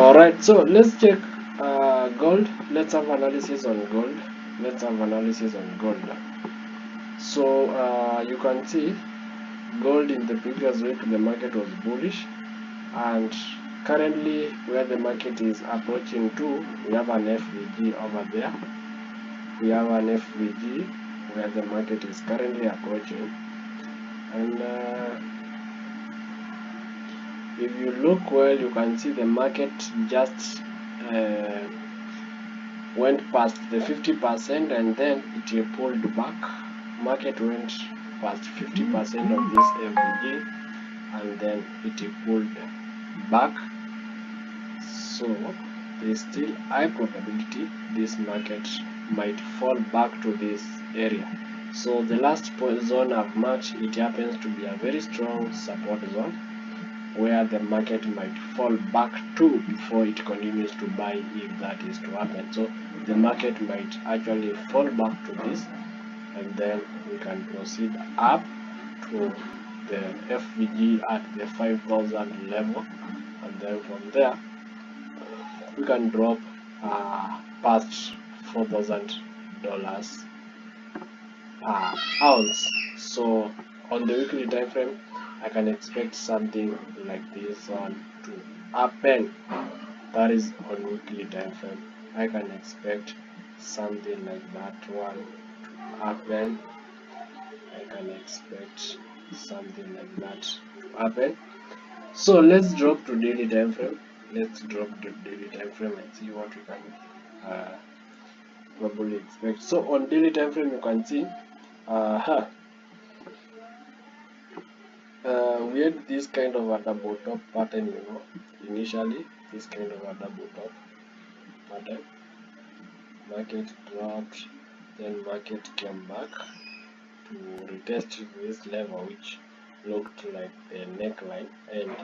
Alright, so let's check gold. Let's have analysis on gold. So you can see gold in the previous week the market was bullish, and currently where the market is approaching to, we have an FVG over there. We have an FVG where the market is currently approaching, and if you look well, you can see the market just went past the 50% and then it pulled back. Market went past 50% of this FVG and then it pulled back. So there's still high probability this market might fall back to this area. So the last zone I've marked, it happens to be a very strong support zone where the market might fall back to before it continues to buy, if that is to happen. So the market might actually fall back to this, and then we can proceed up to the FVG at the 5,000 level, and then from there we can drop past $4,000 per ounce. So on the weekly time frame, I can expect something like this one to happen. That is on weekly time frame. I can expect something like that one to happen. I can expect something like that to happen. So let's drop to daily time frame. Let's drop to daily time frame and see what we can probably expect. So on daily time frame, you can see we had this kind of a double top pattern, initially this kind of a double top pattern. Market dropped, then market came back to retest this level, which looked like the neckline, and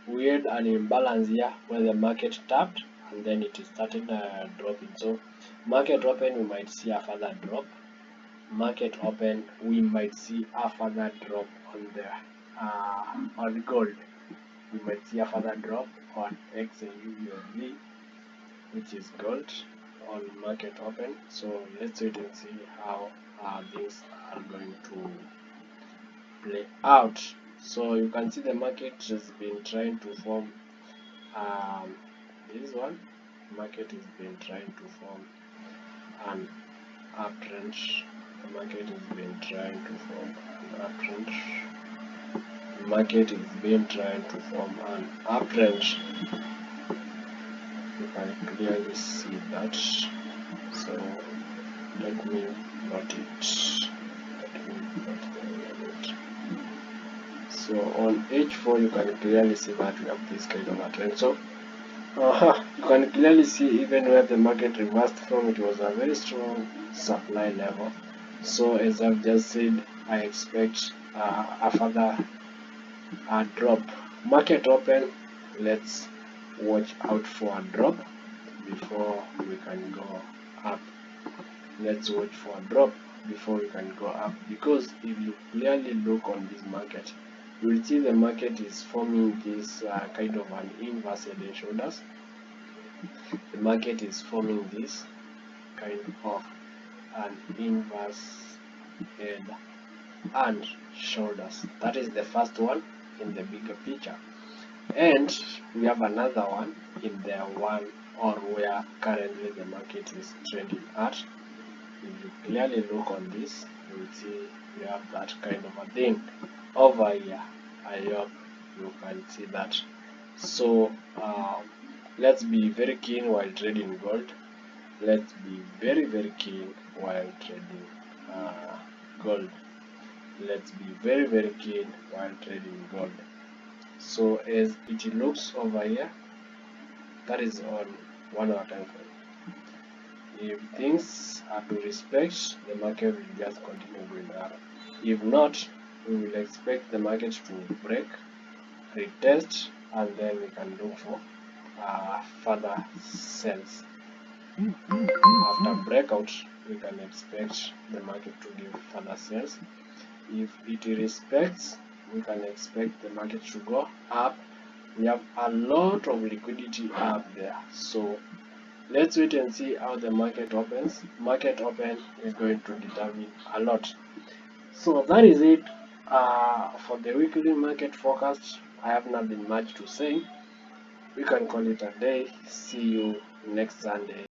we had an imbalance here where the market tapped and then it started dropping. So market open, we might see a further drop. Market open, we might see a further drop on the on gold. We might see a further drop on XAUUSD, which is gold, on market open. So let's wait and see how things are going to play out. So you can see the market has been trying to form this one. Market has been trying to form an uptrend. The market has been trying to form an uptrend. The market is being trying to form an uptrend. You can clearly see that. So let me note it. So on H4 you can clearly see that we have this kind of a trend. So you can clearly see even where the market reversed from, it was a very strong supply level. So as I've just said, I expect a further drop. Market open, let's watch out for a drop before we can go up. Let's watch for a drop before we can go up, because if you clearly look on this market, you will see the market is forming this kind of an inverse head and shoulders. The market is forming this kind of an inverse head and shoulders. That is the first one in the bigger picture, and we have another one in the one or where currently the market is trending at. If you clearly look on this, you will see we have that kind of a thing over here. I hope you can see that. So let's be very keen while trading gold. Let's be very keen while trading gold. Let's be very keen while trading gold. So as it looks over here, that is on 1 hour time frame. If things are to respect, the market will just continue going up. If not, we will expect the market to break, retest, and then we can look for further sells. After breakout, we can expect the market to give further sells. If it respects, we can expect the market to go up. We have a lot of liquidity up there. So let's wait and see how the market opens. Market open is going to determine a lot. So that is it for the weekly market forecast. I have nothing much to say. We can call it a day. See you next Sunday.